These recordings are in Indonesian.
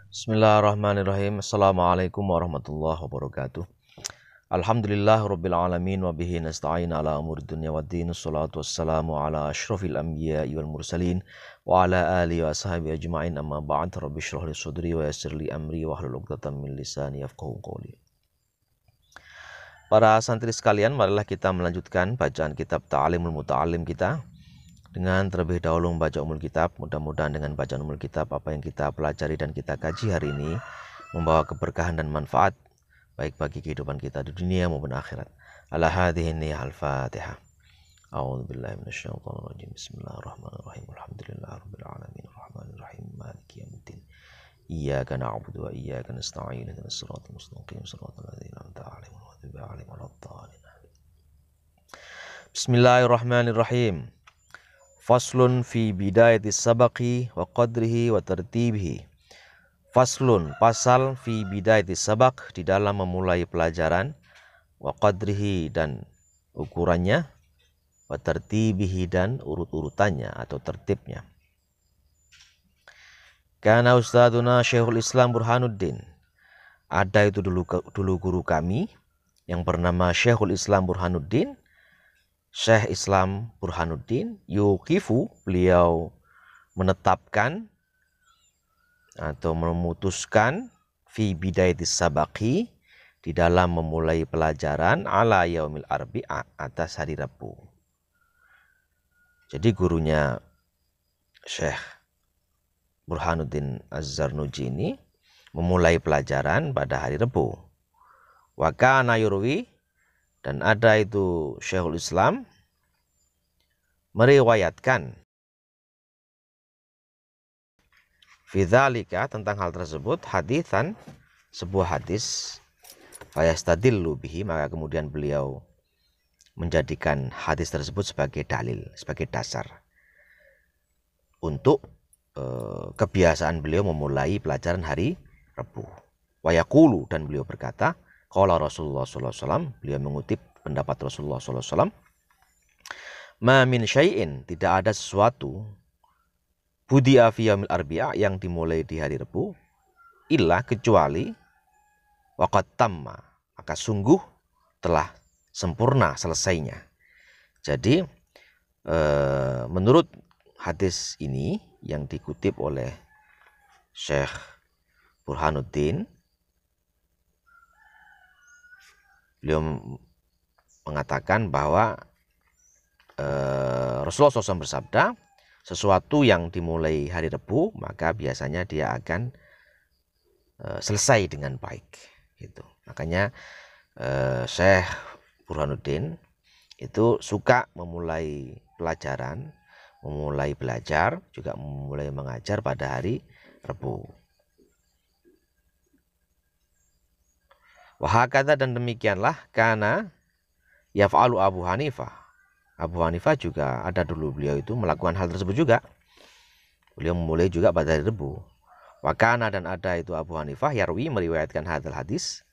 Bismillahirrahmanirrahim. Assalamualaikum warahmatullahi wabarakatuh. Alhamdulillah rabbil alamin wa bihi nasta'in ala umuri dunya waddin. Wassalatu wassalamu ala asyrafil anbiya'i wal mursalin wa ala alihi wa ashabihi ajma'in. Amma ba'd. Rabbi shrah li sadri wa yassir li amri wa hlul 'uqdatam min lisani yafqahu qawli. Para santri sekalian, marilah kita melanjutkan bacaan kitab Ta'alimul Muta'alim kita. Dengan terlebih dahulu membaca umul kitab, mudah-mudahan dengan bacaan umul kitab apa yang kita pelajari dan kita kaji hari ini membawa keberkahan dan manfaat baik bagi kehidupan kita di dunia maupun akhirat. Ala hadhihi niyyah al-Fatihah. A'udzubillahi minasyaitonir rajim. Bismillahirrahmanirrahim. Alhamdulillahirabbil alamin arrahmanir rahim maliki yaumiddin. Iyyaka na'budu wa iyyaka nasta'in ihdinas siratal mustaqim siratal ladzina an'amta 'alaihim ghairil maghdubi 'alaihim waladdallin. Bismillahirrahmanirrahim. Faslun fi bidayatis sabaqi wa qadrihi wa tertibihi. Faslun, pasal fi bidayatis sabaq, di dalam memulai pelajaran, wa qadrihi, dan ukurannya, wa tertibihi, dan urut-urutannya atau tertibnya. Kana ustaduna Syekhul Islam Burhanuddin. Ada itu dulu guru kami yang bernama Syekhul Islam Burhanuddin, Syekh Islam Burhanuddin, yuqifu, beliau menetapkan atau memutuskan fi bidayatis sabaqi, di dalam memulai pelajaran, ala yaumil arbi'a, atas hari Rabu. Jadi gurunya Syekh Burhanuddin Az-Zarnuji ini memulai pelajaran pada hari Rabu. Wa kana yurwi, dan ada itu Syekhul Islam meriwayatkan fidzalika, tentang hal tersebut, haditsan, sebuah hadis, fayastadillu bihi, maka kemudian beliau menjadikan hadis tersebut sebagai dalil, sebagai dasar untuk kebiasaan beliau memulai pelajaran hari Rabu. Wa yaqulu, dan beliau berkata, qala Rasulullah sallallahu alaihi wasallam, beliau mengutip pendapat Rasulullah sallallahu alaihi wasallam, ma min syai'in, tidak ada sesuatu, budi'a fi yaumil arbi'a, yang dimulai di hari Rabu, illa, kecuali, waqad tamma, maka sungguh telah sempurna selesainya. Jadi menurut hadis ini yang dikutip oleh Syekh Burhanuddin, beliau mengatakan bahwa Rasulullah SAW bersabda, sesuatu yang dimulai hari Rabu maka biasanya dia akan selesai dengan baik. Gitu. Makanya Syekh Burhanuddin itu suka memulai pelajaran, memulai belajar, juga memulai mengajar pada hari Rabu. Wahakata, dan demikianlah kana yaf'alu Abu Hanifah. Abu Hanifah juga ada dulu beliau itu melakukan hal tersebut juga. Beliau memulai juga pada hari Rabu. Wakana, dan ada itu Abu Hanifah yarwi, meriwayatkan hadal hadis.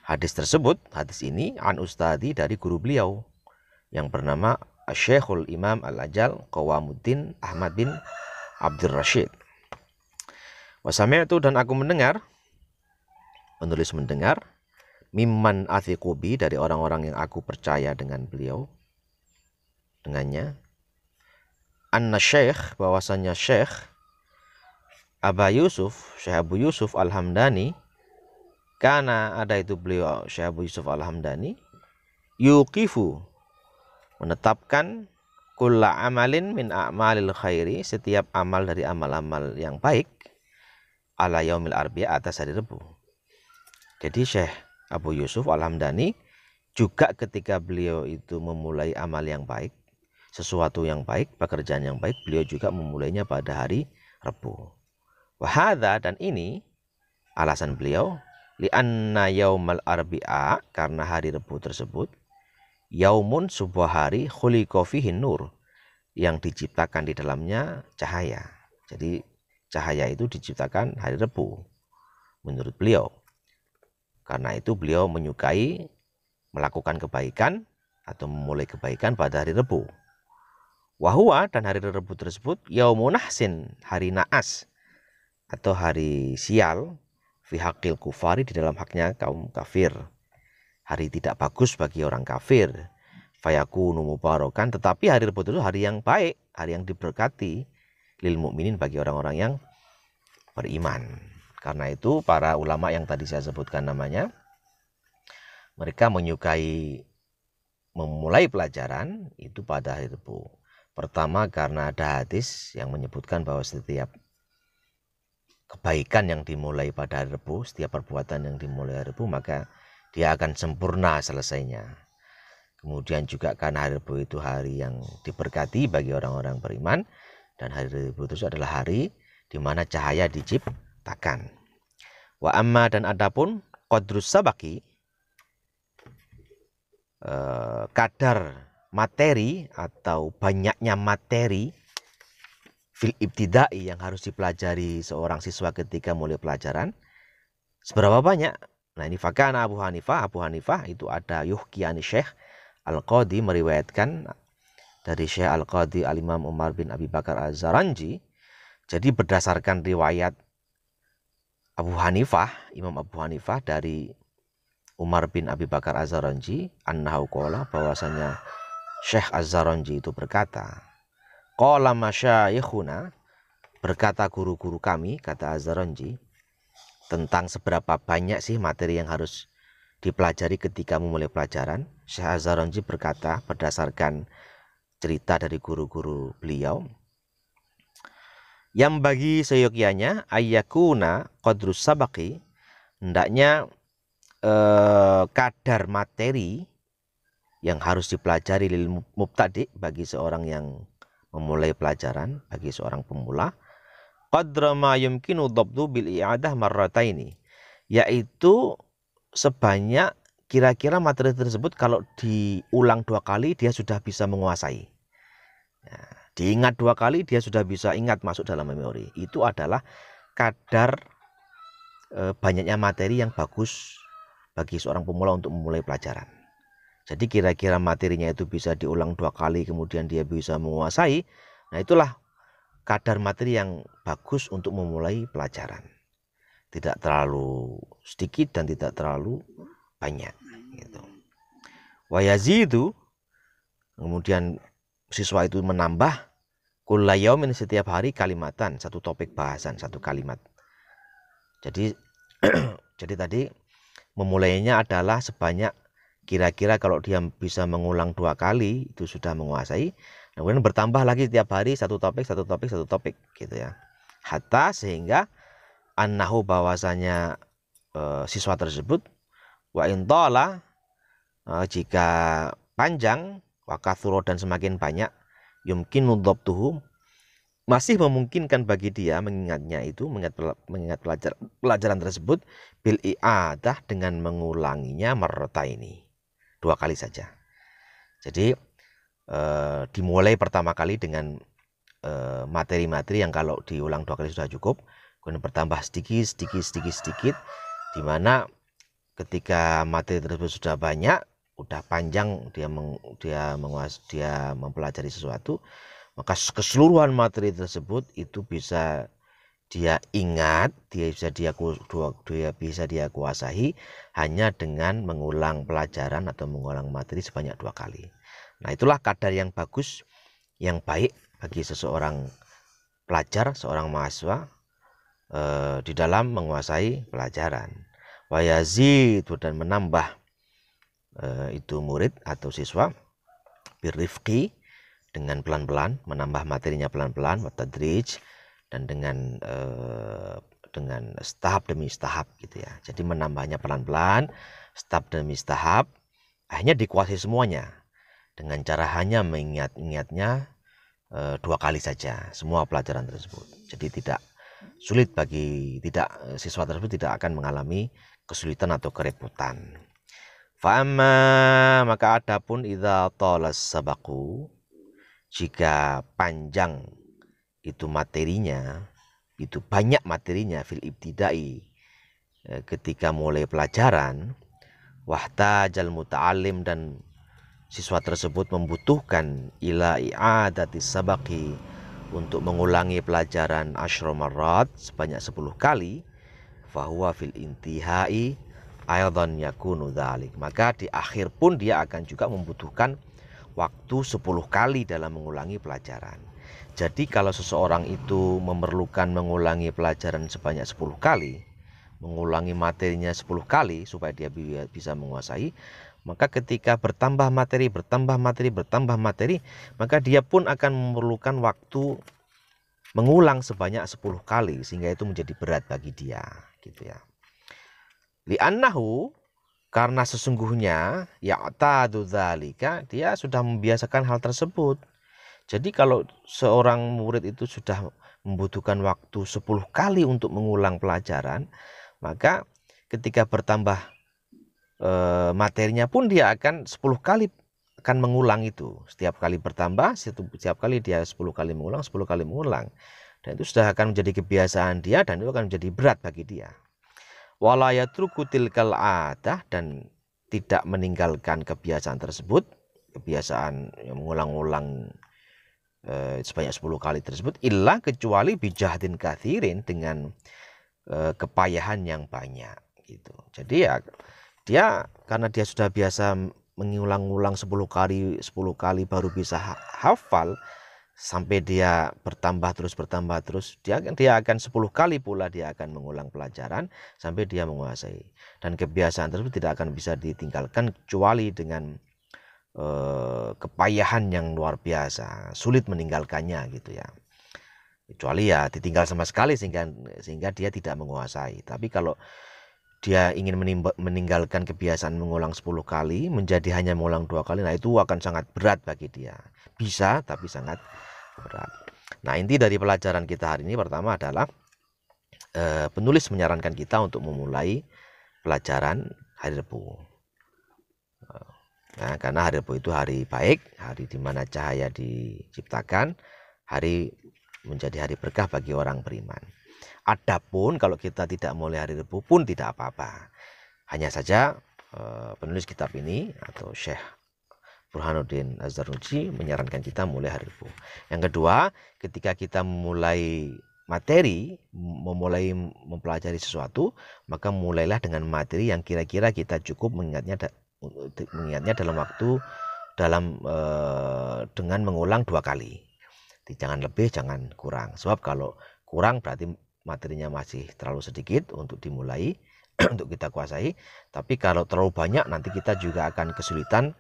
Hadis tersebut, hadis ini, an ustadi, dari guru beliau yang bernama Syekhul Imam Al-Ajal Qawamuddin Ahmad bin Abdul Rashid. Wasami'tu, dan aku mendengar, penulis mendengar, mimman athiqu bi, dari orang-orang yang aku percaya dengan beliau, dengannya, anna syekh, bahwasanya Syekh Syekh Abu Yusuf Al-Hamdani, karena ada itu beliau Syekh Abu Yusuf Al-Hamdani, yuqifu, menetapkan, kulla amalin min a'malil khairi, setiap amal dari amal-amal yang baik, ala yaumil arbi'a, atas hari Rabu. Jadi Syekh Abu Yusuf Al-Hamdani juga ketika beliau itu memulai amal yang baik, sesuatu yang baik, pekerjaan yang baik, beliau juga memulainya pada hari Rabu. Wahadha, dan ini alasan beliau, li'anna yaumal arbi'a, karena hari Rabu tersebut, yaumun, sebuah hari, khuliqa fihi nur, yang diciptakan di dalamnya cahaya. Jadi cahaya itu diciptakan hari Rabu menurut beliau. Karena itu beliau menyukai melakukan kebaikan atau memulai kebaikan pada hari Rabu. Wahwa, dan hari Rabu tersebut, yaumun nahsin, hari naas, atau hari sial fi haqqil kufari di dalam haknya kaum kafir. Hari tidak bagus bagi orang kafir. Fayakunu mubarakan, tetapi hari Rebo itu hari yang baik, hari yang diberkati lil mukminin bagi orang-orang yang beriman. Karena itu para ulama yang tadi saya sebutkan namanya, mereka menyukai memulai pelajaran itu pada hari Rebo. Pertama karena ada hadis yang menyebutkan bahwa setiap kebaikan yang dimulai pada hari Rebo, setiap perbuatan yang dimulai hari Rebo, maka dia akan sempurna selesainya. Kemudian juga karena hari Rebo itu hari yang diberkati bagi orang-orang beriman, dan hari Rebo itu adalah hari di mana cahaya diciptakan. Wa amma, dan adapun qadrus sabaki, kadar materi atau banyaknya materi fil ibtidai yang harus dipelajari seorang siswa ketika mulai pelajaran, seberapa banyak? Nah ini fakana Abu Hanifah itu ada yuhkiyani Syekh Al-Qadi, meriwayatkan dari Syekh Al-Qadi Al-Imam Umar bin Abi Bakar Az-Zaranji. Jadi berdasarkan riwayat Imam Abu Hanifah dari Umar bin Abi Bakar Az-Zaranji, annahu qala, bahwasanya Syekh Az-Zaranji itu berkata, qala masyayikhuna, berkata guru-guru kami, kata Az-Zaranji, tentang seberapa banyak sih materi yang harus dipelajari ketika memulai pelajaran. Syekh Az-Zaranji berkata berdasarkan cerita dari guru-guru beliau, yang bagi seyogyanya ayyakuna qadrus sabaki, hendaknya kadar materi yang harus dipelajari lil mubtadi, bagi seorang yang memulai pelajaran, bagi seorang pemula, qadra ma yumkinu dhabtu bil i'adah marrataini, yaitu sebanyak kira-kira materi tersebut kalau diulang 2 kali dia sudah bisa menguasai. Nah, diingat 2 kali dia sudah bisa ingat, masuk dalam memori. Itu adalah kadar banyaknya materi yang bagus bagi seorang pemula untuk memulai pelajaran. Jadi kira-kira materinya itu bisa diulang 2 kali kemudian dia bisa menguasai. Nah itulah kadar materi yang bagus untuk memulai pelajaran. Tidak terlalu sedikit dan tidak terlalu banyak. Gitu. Wa yazidu, kemudian siswa itu menambah kulla yaumin, setiap hari, kalimatan, satu topik bahasan, satu kalimat. Jadi jadi tadi memulainya adalah sebanyak kira-kira kalau dia bisa mengulang 2 kali itu sudah menguasai. Kemudian bertambah lagi setiap hari satu topik gitu ya. Hatta sehingga annahu, bahwasanya siswa tersebut, wa intala, jika panjang, wa kathuro, dan semakin banyak, yumkinu dhabtuhu, masih memungkinkan bagi dia mengingatnya itu, mengingat pelajaran tersebut, bil i'adah, dengan mengulanginya marrataini, 2 kali saja. Jadi dimulai pertama kali dengan materi-materi yang kalau diulang 2 kali sudah cukup, kemudian bertambah sedikit, di mana ketika materi tersebut sudah banyak, udah panjang dia mempelajari sesuatu, maka keseluruhan materi tersebut itu bisa dia ingat, dia bisa dia kuasai hanya dengan mengulang pelajaran atau mengulang materi sebanyak 2 kali. Nah itulah kadar yang bagus, yang baik bagi seseorang pelajar, seorang mahasiswa di dalam menguasai pelajaran. Wa yazidu, dan menambah itu murid atau siswa, birrifqi, dengan pelan-pelan, menambah materinya pelan-pelan, wa tadrij, dan dengan tahap demi tahap gitu ya. Jadi menambahnya pelan-pelan, tahap demi tahap, akhirnya dikuasai semuanya dengan cara hanya mengingatnya 2 kali saja semua pelajaran tersebut. Jadi tidak sulit siswa tersebut tidak akan mengalami kesulitan atau kerepotan. Fa'amma, maka adapun idza talas sabaku, jika panjang itu materinya, itu banyak materinya, fil ibtidai, ketika mulai pelajaran, wahtajal muta'alim, dan siswa tersebut membutuhkan ila i'adati sabaki, untuk mengulangi pelajaran asyra marrat sebanyak 10 kali, fahuwa fil intihai aidan yakunu dzalik. Maka di akhir pun dia akan juga membutuhkan waktu 10 kali dalam mengulangi pelajaran. Jadi kalau seseorang itu memerlukan mengulangi pelajaran sebanyak 10 kali, mengulangi materinya 10 kali supaya dia bisa menguasai, maka ketika bertambah materi, maka dia pun akan memerlukan waktu mengulang sebanyak 10 kali, sehingga itu menjadi berat bagi dia, gitu ya. Li'annahu, karena sesungguhnya ya'tadu dzalika, dia sudah membiasakan hal tersebut. Jadi kalau seorang murid itu sudah membutuhkan waktu 10 kali untuk mengulang pelajaran, maka ketika bertambah materinya pun dia akan 10 kali akan mengulang itu. Setiap kali bertambah, setiap kali dia 10 kali mengulang, 10 kali mengulang. Dan itu sudah akan menjadi kebiasaan dia dan itu akan menjadi berat bagi dia. Wala yatruku tilkal adah, dan tidak meninggalkan kebiasaan tersebut, kebiasaan yang mengulang-ulang sebanyak 10 kali tersebut, illa kecuali bijahdin kathirin, dengan kepayahan yang banyak gitu. Jadi ya dia karena dia sudah biasa mengulang-ulang 10 kali baru bisa hafal, sampai dia bertambah terus, dia akan 10 kali pula dia akan mengulang pelajaran sampai dia menguasai. Dan kebiasaan tersebut tidak akan bisa ditinggalkan kecuali dengan kepayahan yang luar biasa, sulit meninggalkannya gitu ya. Kecuali ya ditinggal sama sekali sehingga dia tidak menguasai. Tapi kalau dia ingin meninggalkan kebiasaan mengulang 10 kali menjadi hanya mengulang 2 kali, nah itu akan sangat berat bagi dia. Bisa, tapi sangat berat. Nah, inti dari pelajaran kita hari ini pertama adalah penulis menyarankan kita untuk memulai pelajaran hari Rabu. Nah, karena hari Rabu itu hari baik, hari di mana cahaya diciptakan, hari menjadi hari berkah bagi orang beriman. Adapun kalau kita tidak mulai hari Rabu pun tidak apa-apa. Hanya saja penulis kitab ini atau Syekh Burhanuddin Az-Zarnuji menyarankan kita mulai hari Rabu. Yang kedua, ketika kita memulai materi, memulai mempelajari sesuatu, maka mulailah dengan materi yang kira-kira kita cukup mengingatnya dengan mengulang 2 kali. Jangan lebih, jangan kurang. Sebab kalau kurang berarti materinya masih terlalu sedikit untuk dimulai, untuk kita kuasai. Tapi kalau terlalu banyak, nanti kita juga akan kesulitan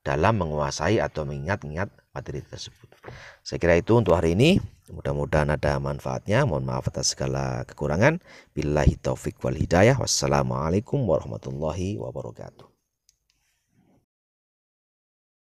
dalam menguasai atau mengingat-ingat materi tersebut. Saya kira itu untuk hari ini. Mudah-mudahan ada manfaatnya. Mohon maaf atas segala kekurangan. Billahi taufiq wal hidayah. Wassalamualaikum warahmatullahi wabarakatuh.